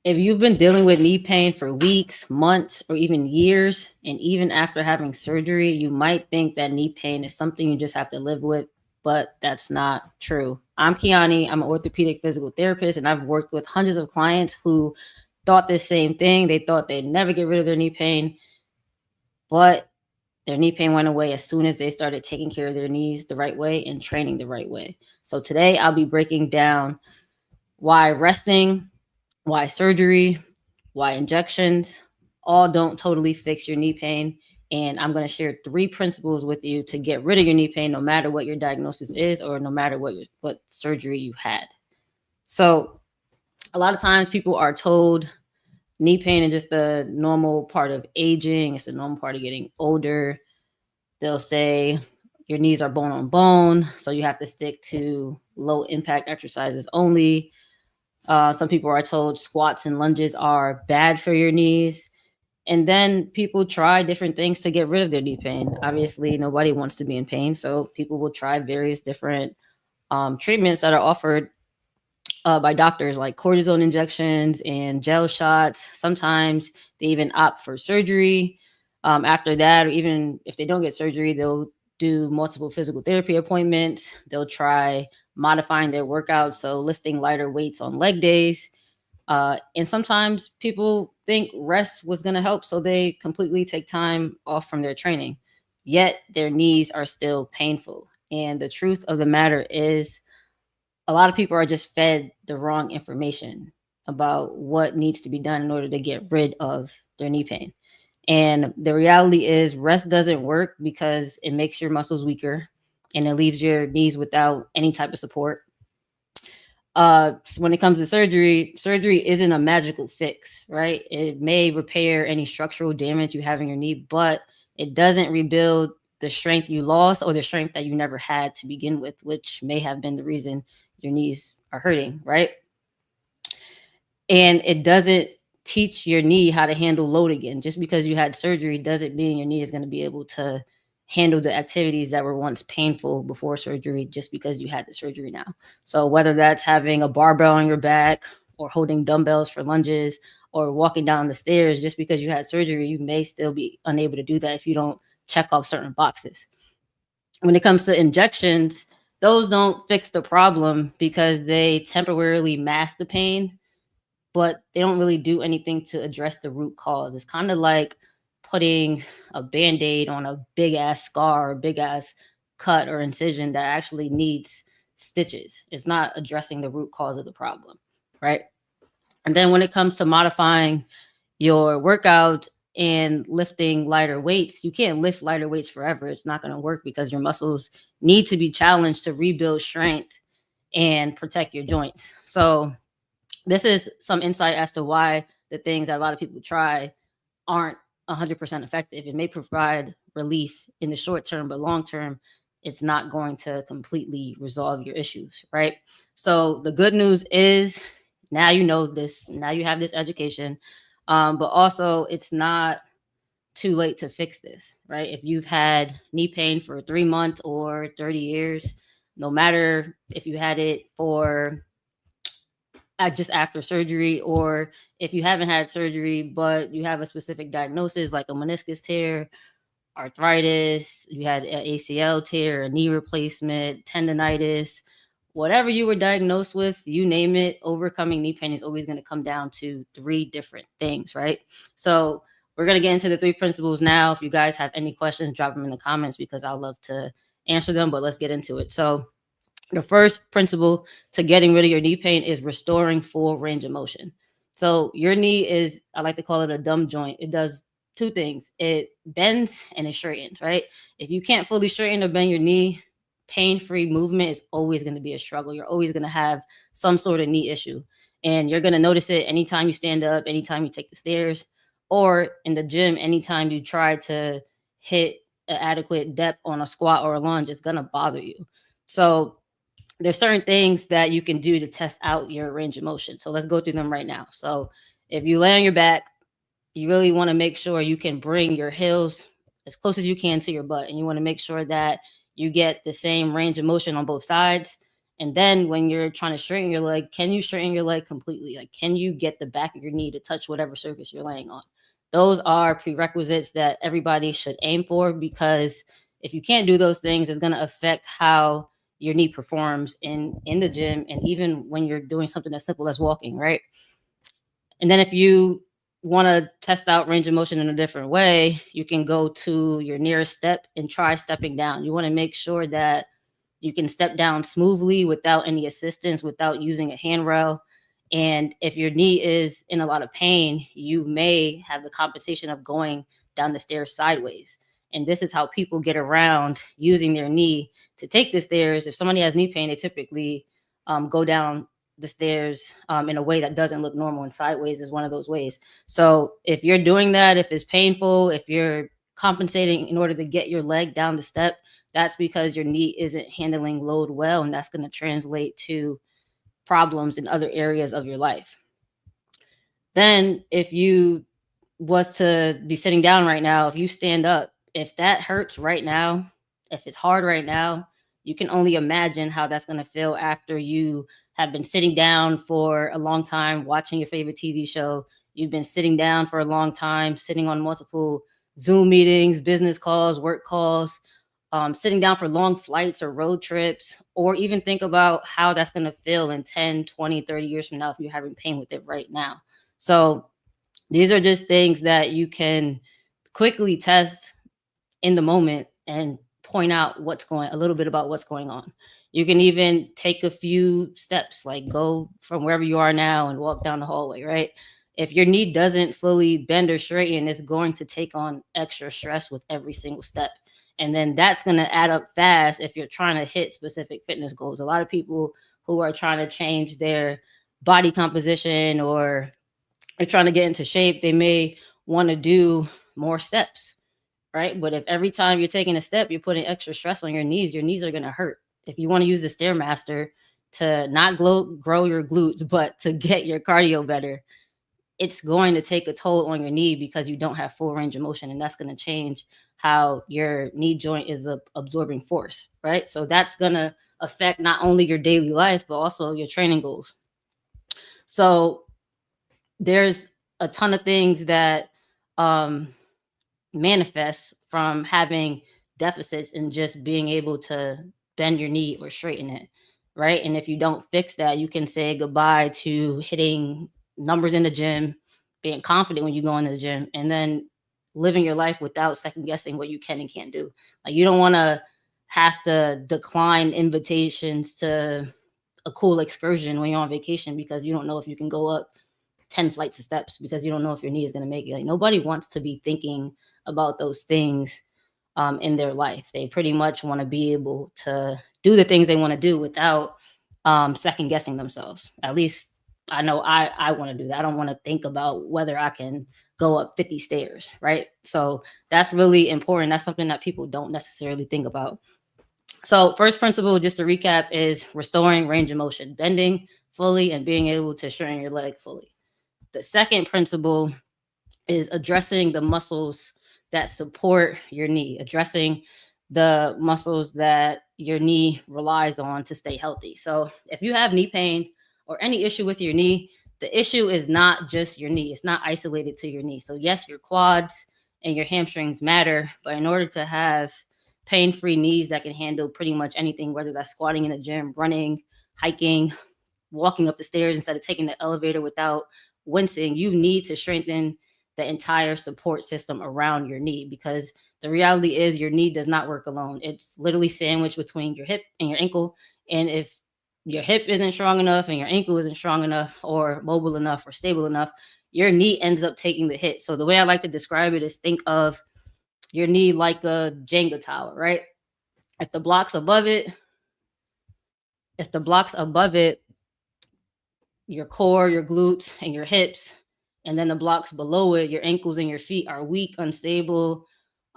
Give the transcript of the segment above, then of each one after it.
If you've been dealing with knee pain for weeks, months, or even years, and even after having surgery, you might think that knee pain is something you just have to live with, but that's not true. I'm Kiani. I'm an orthopedic physical therapist, and I've worked with hundreds of clients who thought the same thing. They thought they'd never get rid of their knee pain, but their knee pain went away as soon as they started taking care of their knees the right way and training the right way. So today I'll be breaking down why resting, why surgery, why injections all don't totally fix your knee pain. And I'm going to share three principles with you to get rid of your knee pain, no matter what your diagnosis is or no matter what surgery you had. So, a lot of times people are told knee pain is just a normal part of aging, it's a normal part of getting older. They'll say your knees are bone on bone, so you have to stick to low impact exercises only. Some people are told squats and lunges are bad for your knees. And then people try different things to get rid of their knee pain. Obviously, nobody wants to be in pain. So people will try various different treatments that are offered by doctors, like cortisone injections and gel shots. Sometimes they even opt for surgery. After that, or even if they don't get surgery, they'll do multiple physical therapy appointments. They'll try modifying their workouts, so lifting lighter weights on leg days. And sometimes people think rest was going to help, so they completely take time off from their training. Yet their knees are still painful. And the truth of the matter is, a lot of people are just fed the wrong information about what needs to be done in order to get rid of their knee pain. And the reality is, rest doesn't work because it makes your muscles weaker and it leaves your knees without any type of support. When it comes to surgery, surgery isn't a magical fix, right? It may repair any structural damage you have in your knee, but it doesn't rebuild the strength you lost or the strength that you never had to begin with, which may have been the reason your knees are hurting, right? And it doesn't teach your knee how to handle load again. Just because you had surgery doesn't mean your knee is going to be able to handle the activities that were once painful before surgery just because you had the surgery now. So whether that's having a barbell on your back or holding dumbbells for lunges or walking down the stairs, just because you had surgery, you may still be unable to do that if you don't check off certain boxes. When it comes to injections, those don't fix the problem because they temporarily mask the pain, but they don't really do anything to address the root cause. It's kind of like putting a band-aid on a big ass scar or big ass cut or incision that actually needs stitches. It's not addressing the root cause of the problem, right? And then when it comes to modifying your workout and lifting lighter weights, you can't lift lighter weights forever. It's not going to work because your muscles need to be challenged to rebuild strength and protect your joints. So this is some insight as to why the things that a lot of people try aren't 100% effective. It may provide relief in the short term, but long term, it's not going to completely resolve your issues, right? So the good news is now you know this, now you have this education, but also it's not too late to fix this, right? If you've had knee pain for 3 months or 30 years, no matter if you had it for just after surgery, or if you haven't had surgery but you have a specific diagnosis like a meniscus tear, arthritis, you had an ACL tear, a knee replacement, tendonitis, whatever you were diagnosed with, you name it, overcoming knee pain is always going to come down to three different things, right? So we're going to get into the three principles now. If you guys have any questions, drop them in the comments because I'd love to answer them, but let's get into it. So the first principle to getting rid of your knee pain is restoring full range of motion. So your knee is, I like to call it a dumb joint. It does two things. It bends and it straightens, right? If you can't fully straighten or bend your knee, pain-free movement is always going to be a struggle. You're always going to have some sort of knee issue. And you're going to notice it anytime you stand up, anytime you take the stairs, or in the gym, anytime you try to hit an adequate depth on a squat or a lunge, it's going to bother you. So there's certain things that you can do to test out your range of motion. So let's go through them right now. So if you lay on your back, you really want to make sure you can bring your heels as close as you can to your butt. And you want to make sure that you get the same range of motion on both sides. And then when you're trying to straighten your leg, can you straighten your leg completely? Like, can you get the back of your knee to touch whatever surface you're laying on? Those are prerequisites that everybody should aim for, because if you can't do those things, it's going to affect how your knee performs in the gym, and even when you're doing something as simple as walking, right? And then if you want to test out range of motion in a different way, you can go to your nearest step and try stepping down. You want to make sure that you can step down smoothly without any assistance, without using a handrail. And if your knee is in a lot of pain, you may have the compensation of going down the stairs sideways. And this is how people get around using their knee to take the stairs. If somebody has knee pain, they typically go down the stairs in a way that doesn't look normal, and sideways is one of those ways. So if you're doing that, if it's painful, if you're compensating in order to get your leg down the step, that's because your knee isn't handling load well, and that's going to translate to problems in other areas of your life. Then if you was to be sitting down right now, if you stand up, if that hurts right now, if it's hard right now, you can only imagine how that's going to feel after you have been sitting down for a long time watching your favorite TV show. You've been sitting down for a long time, sitting on multiple Zoom meetings, business calls, work calls, sitting down for long flights or road trips, or even think about how that's going to feel in 10, 20, 30 years from now if you're having pain with it right now. So these are just things that you can quickly test in the moment and point out a little bit about what's going on. You can even take a few steps, like go from wherever you are now and walk down the hallway, right? If your knee doesn't fully bend or straighten, it's going to take on extra stress with every single step. And then that's going to add up fast if you're trying to hit specific fitness goals. A lot of people who are trying to change their body composition or are trying to get into shape, they may want to do more steps, right? But if every time you're taking a step, you're putting extra stress on your knees are going to hurt. If you want to use the Stairmaster to not grow your glutes, but to get your cardio better, it's going to take a toll on your knee because you don't have full range of motion, and that's going to change how your knee joint is absorbing force, right? So that's going to affect not only your daily life, but also your training goals. So there's a ton of things that manifest from having deficits and just being able to bend your knee or straighten it, right? And if you don't fix that, you can say goodbye to hitting numbers in the gym, being confident when you go into the gym, and then living your life without second guessing what you can and can't do. Like, you don't want to have to decline invitations to a cool excursion when you're on vacation because you don't know if you can go up 10 flights of steps, because you don't know if your knee is going to make it. Like, nobody wants to be thinking about those things in their life. They pretty much want to be able to do the things they want to do without second guessing themselves. At least I know I want to do that. I don't want to think about whether I can go up 50 stairs, right? So that's really important. That's something that people don't necessarily think about. So first principle, just to recap, is restoring range of motion, bending fully and being able to straighten your leg fully. The second principle is addressing the muscles that support your knee, addressing the muscles that your knee relies on to stay healthy. So if you have knee pain or any issue with your knee, the issue is not just your knee. It's not isolated to your knee. So yes, your quads and your hamstrings matter, but in order to have pain-free knees that can handle pretty much anything, whether that's squatting in the gym, running, hiking, walking up the stairs instead of taking the elevator without wincing, you need to strengthen the entire support system around your knee, because the reality is your knee does not work alone. It's literally sandwiched between your hip and your ankle. And if your hip isn't strong enough and your ankle isn't strong enough or mobile enough or stable enough, your knee ends up taking the hit. So the way I like to describe it is, think of your knee like a Jenga tower, right? If the blocks above it, your core, your glutes, and your hips, and then the blocks below it, your ankles and your feet, are weak, unstable,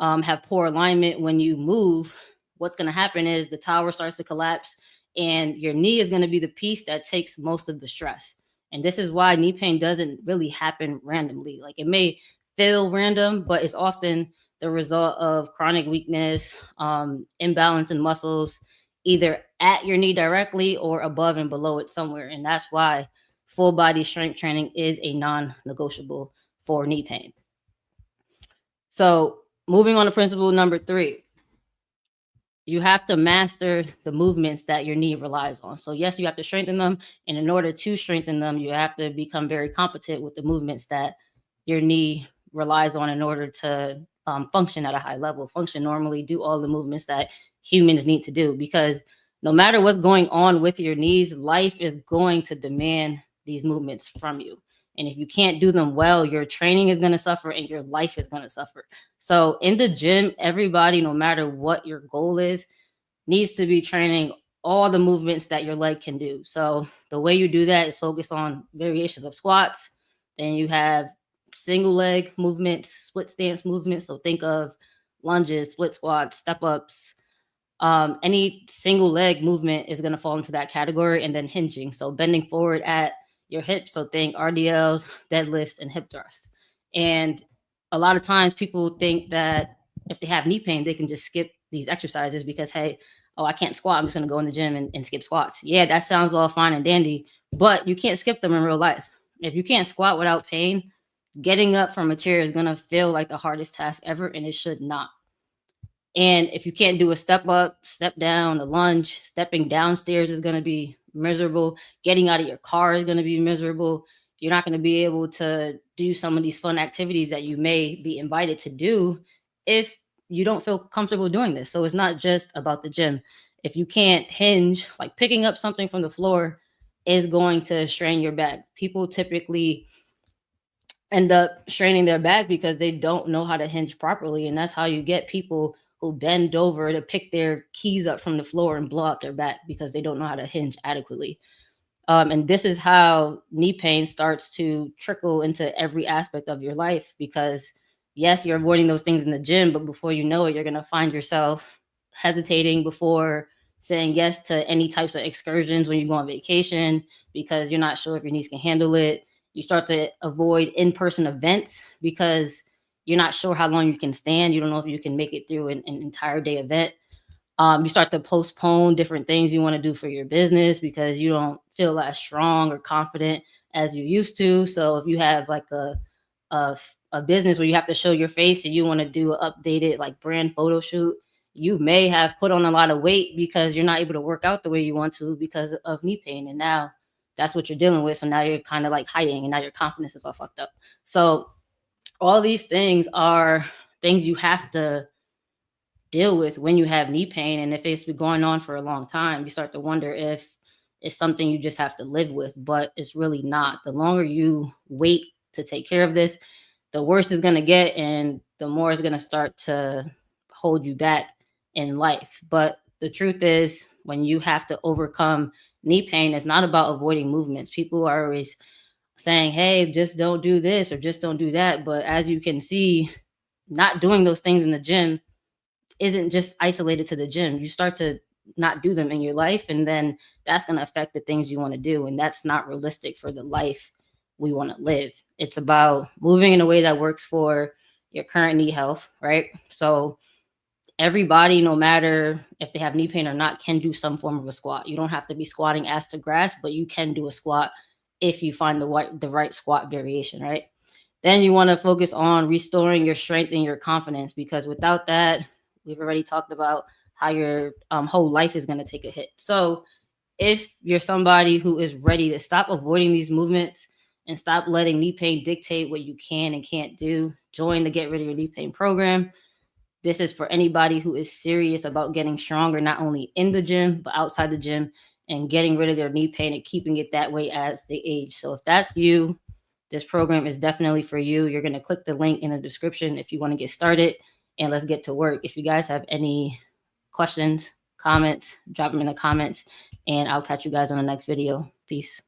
have poor alignment, when you move, what's going to happen is the tower starts to collapse, and your knee is going to be the piece that takes most of the stress. And this is why knee pain doesn't really happen randomly. Like, it may feel random, but it's often the result of chronic weakness, imbalance in muscles, either at your knee directly or above and below it somewhere. And that's why full body strength training is a non-negotiable for knee pain. So moving on to principle number 3, you have to master the movements that your knee relies on. So yes, you have to strengthen them. And in order to strengthen them, you have to become very competent with the movements that your knee relies on in order to function at a high level, function normally, do all the movements that humans need to do. Because no matter what's going on with your knees, life is going to demand these movements from you. And if you can't do them well, your training is going to suffer and your life is going to suffer. So in the gym, everybody, no matter what your goal is, needs to be training all the movements that your leg can do. So the way you do that is focus on variations of squats. Then you have single leg movements, split stance movements. So think of lunges, split squats, step ups. Any single leg movement is going to fall into that category. And then hinging. So bending forward at your hips. So think RDLs, deadlifts, and hip thrusts. And a lot of times people think that if they have knee pain, they can just skip these exercises because, hey, oh, I can't squat. I'm just going to go in the gym and skip squats. Yeah, that sounds all fine and dandy, but you can't skip them in real life. If you can't squat without pain, getting up from a chair is going to feel like the hardest task ever, and it should not. And if you can't do a step up, step down, a lunge, stepping downstairs is going to be miserable. Getting out of your car is going to be miserable. You're not going to be able to do some of these fun activities that you may be invited to do if you don't feel comfortable doing this. So it's not just about the gym. If you can't hinge, like picking up something from the floor is going to strain your back. People typically end up straining their back because they don't know how to hinge properly. And that's how you get people who bend over to pick their keys up from the floor and blow out their back because they don't know how to hinge adequately. And this is how knee pain starts to trickle into every aspect of your life because, yes, you're avoiding those things in the gym, but before you know it, you're going to find yourself hesitating before saying yes to any types of excursions when you go on vacation because you're not sure if your knees can handle it. You start to avoid in-person events because you're not sure how long you can stand. You don't know if you can make it through an entire day event. You start to postpone different things you want to do for your business because you don't feel as strong or confident as you used to. So if you have like a business where you have to show your face and you want to do an updated like brand photo shoot, you may have put on a lot of weight because you're not able to work out the way you want to because of knee pain. And now that's what you're dealing with. So now you're kind of like hiding and now your confidence is all fucked up. So all these things are things you have to deal with when you have knee pain. And if it's been going on for a long time, you start to wonder if it's something you just have to live with, but it's really not. The longer you wait to take care of this, the worse it's going to get and the more it's going to start to hold you back in life. But the truth is, when you have to overcome knee pain, it's not about avoiding movements. People are always saying, hey, just don't do this or just don't do that. But as you can see, not doing those things in the gym isn't just isolated to the gym. You start to not do them in your life, and then that's going to affect the things you want to do. And that's not realistic for the life we want to live. It's about moving in a way that works for your current knee health, right? So everybody, no matter if they have knee pain or not, can do some form of a squat. You don't have to be squatting ass to grass, but you can do a squat if you find the right squat variation, right? Then you want to focus on restoring your strength and your confidence, because without that, we've already talked about how your whole life is going to take a hit. So if you're somebody who is ready to stop avoiding these movements and stop letting knee pain dictate what you can and can't do, join the Get Rid of Your Knee Pain program. This is for anybody who is serious about getting stronger, not only in the gym, but outside the gym, and getting rid of their knee pain and keeping it that way as they age. So if that's you, this program is definitely for you. You're going to click the link in the description if you want to get started, and let's get to work. If you guys have any questions, comments, drop them in the comments, and I'll catch you guys on the next video. Peace.